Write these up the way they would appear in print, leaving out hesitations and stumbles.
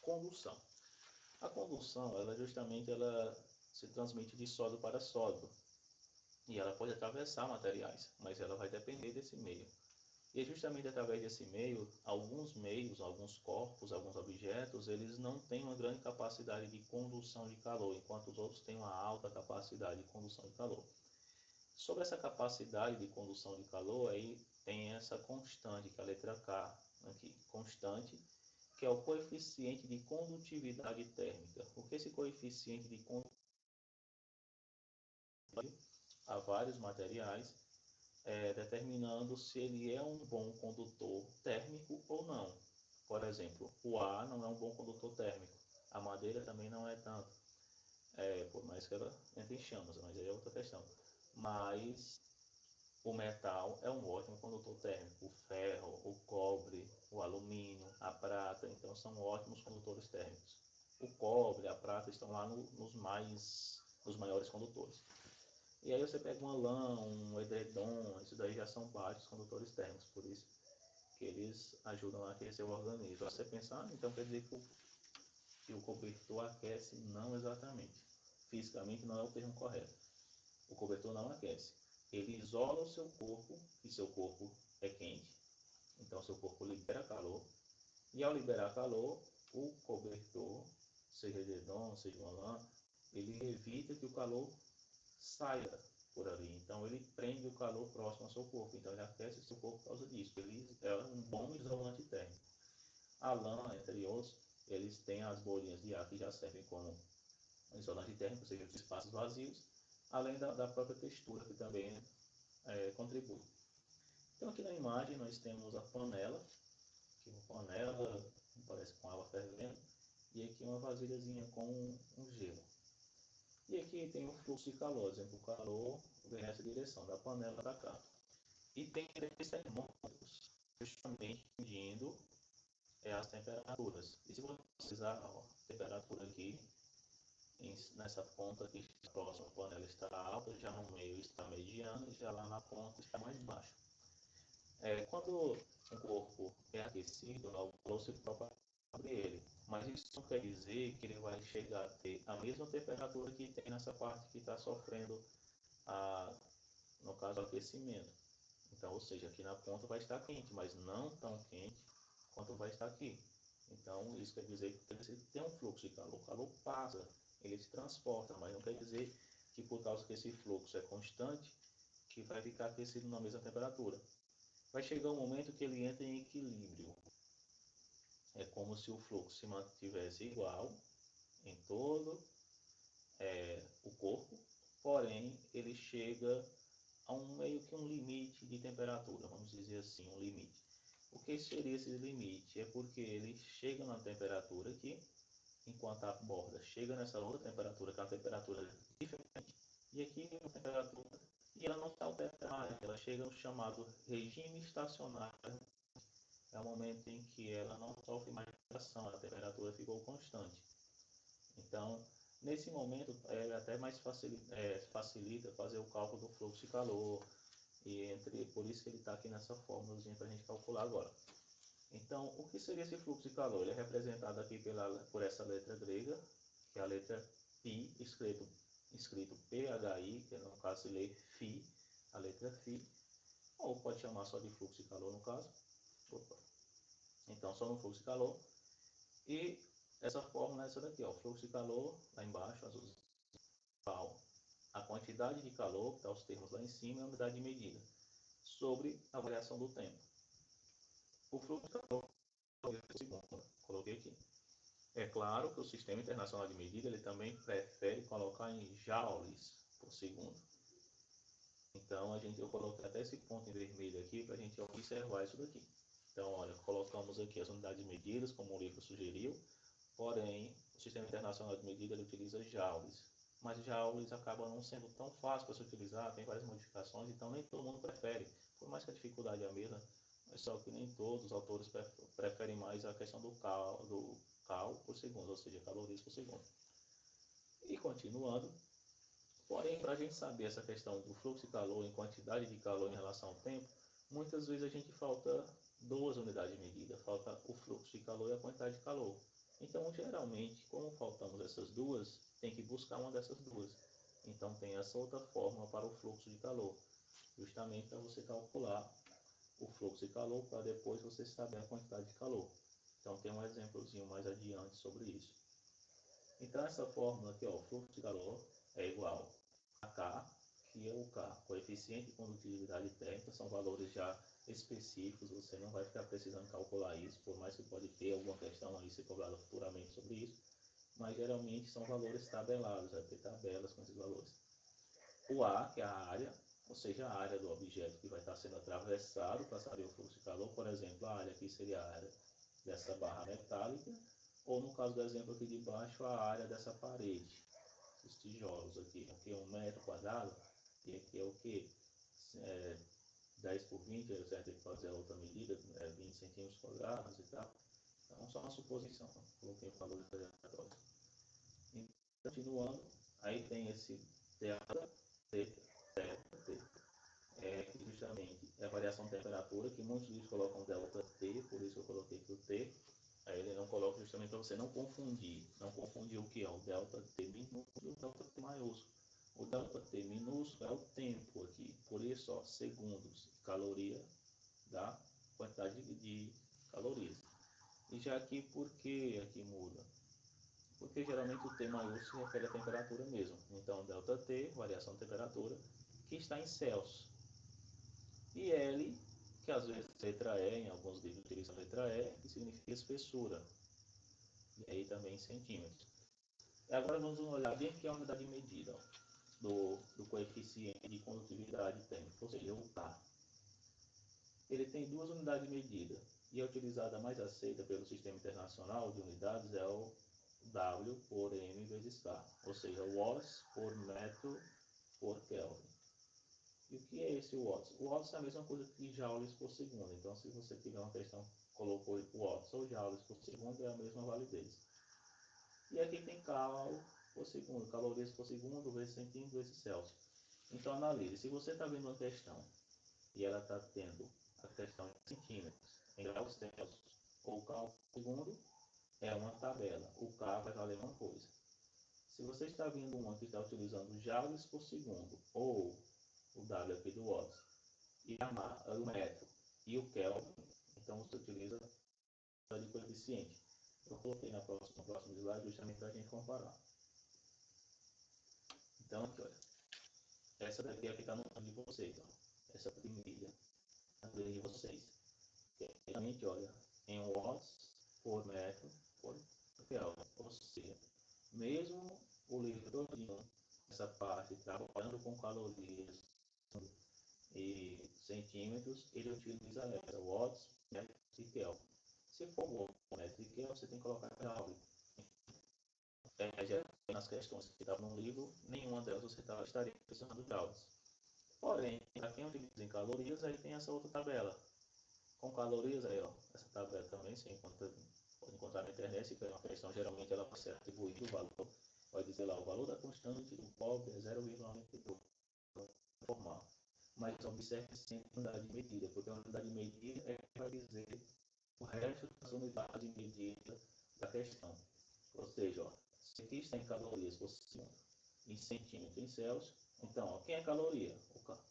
condução. A condução, ela justamente ela se transmite de sólido para sólido. E ela pode atravessar materiais, mas ela vai depender desse meio. E justamente através desse meio, alguns corpos, alguns objetos, eles não têm uma grande capacidade de condução de calor, enquanto os outros têm uma alta capacidade de condução de calor. Sobre essa capacidade de condução de calor, aí tem essa constante, que é a letra K, aqui, constante, que é o coeficiente de condutividade térmica. O que é esse coeficiente de condutividade a vários materiais, determinando se ele é um bom condutor térmico ou não. Por exemplo, o ar não é um bom condutor térmico, a madeira também não é tanto, por mais que ela entre em chamas, mas aí é outra questão. Mas o metal é um ótimo condutor térmico, o ferro, o cobre, o alumínio, a prata, então são ótimos condutores térmicos. O cobre, a prata estão lá nos maiores condutores. E aí você pega uma lã, um edredom, isso daí já são baixos condutores térmicos, por isso que eles ajudam a aquecer o organismo. Você pensar, então quer dizer que o cobertor aquece? Não exatamente. Fisicamente não é o termo correto. O cobertor não aquece. Ele isola o seu corpo, e seu corpo é quente, então seu corpo libera calor, e ao liberar calor, o cobertor, seja edredom, seja uma lã, ele evita que o calor saia por ali. Então ele prende o calor próximo ao seu corpo. Então ele aquece o seu corpo por causa disso. Ele é um bom isolante térmico. A lã, entre outros, eles têm as bolinhas de ar que já servem como isolante térmico, ou seja, os espaços vazios, além da própria textura que também contribui. Então aqui na imagem nós temos a panela, aqui uma panela, parece com água fervendo, e aqui uma vasilhazinha com um gelo. E aqui tem o fluxo de calor, por exemplo, o calor vem nessa direção, da panela para cá. E tem três termômetros, justamente medindo as temperaturas. E se você precisar, a temperatura aqui, nessa ponta aqui, próxima à panela está alta, já no meio está mediana, e já lá na ponta está mais baixa. Quando o corpo é aquecido, o calor se propaga sobre ele. Mas isso não quer dizer que ele vai chegar a ter a mesma temperatura que tem nessa parte que está sofrendo, no caso, o aquecimento. Então, ou seja, aqui na ponta vai estar quente, mas não tão quente quanto vai estar aqui. Então, isso quer dizer que você tem um fluxo de calor. O calor passa, ele se transporta, mas não quer dizer que por causa que esse fluxo é constante, que vai ficar aquecido na mesma temperatura. Vai chegar um momento que ele entra em equilíbrio. É como se o fluxo se mantivesse igual em todo o corpo, porém ele chega a meio que um limite de temperatura, vamos dizer assim, um limite. O que seria esse limite? É porque ele chega na temperatura aqui, enquanto a borda chega nessa outra temperatura, que é uma temperatura diferente, e aqui é uma temperatura, e ela não está alterada, ela chega no chamado regime estacionário. É o momento em que ela não sofre mais alteração, a temperatura ficou constante. Então, nesse momento, até mais facilita fazer o cálculo do fluxo de calor, por isso que ele está aqui nessa fórmula para a gente calcular agora. Então, o que seria esse fluxo de calor? Ele é representado aqui por essa letra grega, que é a letra π, escrito PHI, que no caso se lê Φ, a letra Φ, ou pode chamar só de fluxo de calor no caso. Opa. Então, só no fluxo de calor. E essa fórmula é essa daqui, ó, o fluxo de calor, lá embaixo, azulzinho, a quantidade de calor, que está os termos lá em cima, é a unidade de medida, sobre a variação do tempo. O fluxo de calor, coloquei aqui. É claro que o Sistema Internacional de Medida ele também prefere colocar em joules por segundo. Então, eu coloquei até esse ponto em vermelho aqui para a gente observar isso daqui. Então, olha, colocamos aqui as unidades de medidas, como o livro sugeriu, porém, o Sistema Internacional de Medida ele utiliza joules. Mas joules acaba não sendo tão fácil para se utilizar, tem várias modificações, então nem todo mundo prefere. Por mais que a dificuldade é a mesma, mas só que nem todos os autores preferem mais a questão do cal por segundo, ou seja, calorias por segundo. E continuando, porém, para a gente saber essa questão do fluxo de calor em quantidade de calor em relação ao tempo, muitas vezes a gente falta duas unidades de medida, falta o fluxo de calor e a quantidade de calor. Então, geralmente, como faltamos essas duas, tem que buscar uma dessas duas. Então, tem essa outra fórmula para o fluxo de calor, justamente para você calcular o fluxo de calor para depois você saber a quantidade de calor. Então, tem um exemplozinho mais adiante sobre isso. Então, essa fórmula aqui, ó, o fluxo de calor é igual a K, que é o K, coeficiente de condutividade térmica, são valores já específicos, você não vai ficar precisando calcular isso, por mais que pode ter alguma questão aí ser cobrada futuramente sobre isso, mas geralmente são valores tabelados, vai ter tabelas com esses valores. O A, que é a área, ou seja, a área do objeto que vai estar sendo atravessado para saber o fluxo de calor, por exemplo, a área aqui seria a área dessa barra metálica, ou no caso do exemplo aqui de baixo, a área dessa parede, os tijolos aqui é 1 metro quadrado, e aqui é o que? 10 por 20, você vai ter que fazer a outra medida, 20 centímetros quadrados e tal. Então, só uma suposição, coloquei valores aleatórios. Continuando, aí tem esse delta T, que justamente é a variação de temperatura, que muitos livros colocam delta T, por isso eu coloquei aqui o T. Aí ele não coloca justamente para você não confundir o que é o delta T minúsculo e o delta T maiúsculo. O delta T minúsculo é o tempo aqui, por isso, ó, segundos, caloria da quantidade de calorias. E já aqui, por que aqui muda? Porque geralmente o T maiúsculo se refere à temperatura mesmo. Então, delta T, variação de temperatura, que está em Celsius. E L, que às vezes letra E, em alguns livros utiliza a letra E, que significa espessura. E aí também em centímetros. E agora vamos olhar bem aqui a unidade de medida do coeficiente de condutividade térmica, ou seja, o K. Ele tem duas unidades de medida, e a utilizada mais aceita pelo Sistema Internacional de Unidades é o W por M vezes K, ou seja, watts por metro por Kelvin. E o que é esse watts? O watts é a mesma coisa que joules por segundo, então se você tiver uma questão, colocou watts ou joules por segundo, é a mesma validez. E aqui tem cal por segundo, calorias por segundo, vezes centímetro, vezes Celsius. Então analise, se você está vendo uma questão e ela está tendo a questão em centímetros, em graus Celsius, ou cal por segundo, é uma tabela, o K vai valer uma coisa. Se você está vendo uma que está utilizando joules por segundo, ou o W aqui do watts, e o metro e o Kelvin, então você utiliza de coeficiente. Eu coloquei no próximo slide justamente para a gente comparar. Então aqui, olha, essa daqui é a que está no plano de vocês, ó. Essa primeira, a de vocês. Realmente, olha, em watts por metro por Kelvin, ou seja, mesmo o livro todinho, essa parte trabalhando com calorias e centímetros, ele utiliza essa watts, metros e Kelvin. Se for metro e Kelvin, você tem que colocar Kelvin. Já nas questões que estavam no livro, nenhuma delas você estaria precisando de joules. Porém, para quem utiliza em calorias, aí tem essa outra tabela. Com calorias, aí, ó, essa tabela também se encontra, pode encontrar na internet, que é uma questão, geralmente ela vai ser atribuída o valor, vai dizer lá, o valor da constante do cobre é 0,92, formal. Mas observe sempre a unidade de medida, porque a unidade de medida é que vai dizer o resto das unidades de medida da questão. Ou seja, ó, se aqui está em calorias por segundo, em centímetros, em Celsius, então, ó, quem é caloria?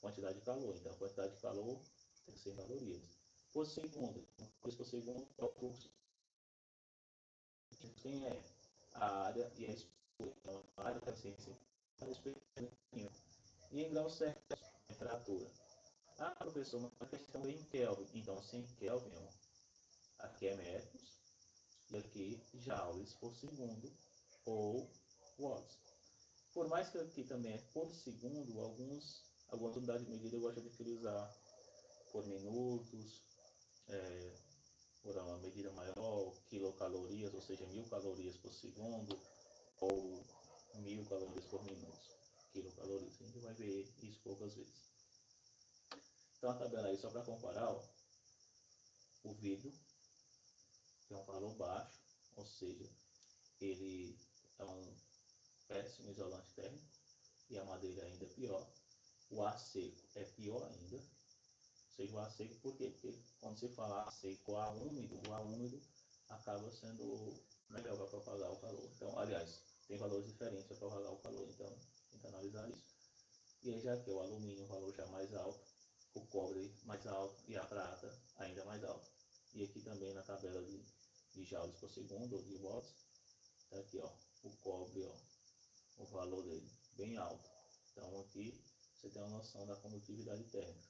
Quantidade de calor. Então, a quantidade de calor tem que ser em calorias. Por segundo, por segundo é o fluxo. Quem é a área e a espessura. Então, a área vai ser a espessura. E em graus Celsius, temperatura. Ah, professor, mas a questão é em Kelvin. Então, se em Kelvin, ó, aqui é metros e aqui joules por segundo ou watts. Por mais que aqui também é por segundo, algumas unidades de medida eu gosto de utilizar por minutos, por uma medida maior, quilocalorias, ou seja, 1000 calorias por segundo, ou 1000 calorias por minuto. Quilocalorias, a gente vai ver isso poucas vezes. Então a tabela aí, só para comparar, ó, o vidro tem um valor baixo, ou seja, ele é um péssimo isolante térmico, e a madeira ainda é pior. O ar seco é pior ainda. Ou seja, o ar seco, por quê? Porque quando se fala ar seco, o ar úmido acaba sendo melhor para propagar o calor. Então, aliás, tem valores diferentes para propagar o calor, então tenta analisar isso. E aí já que o alumínio, o valor já mais alto, o cobre mais alto e a prata ainda mais alto. E aqui também na tabela de joules por segundo, ou de watts, tá aqui ó, o cobre, ó, o valor dele bem alto. Então aqui você tem uma noção da condutividade térmica.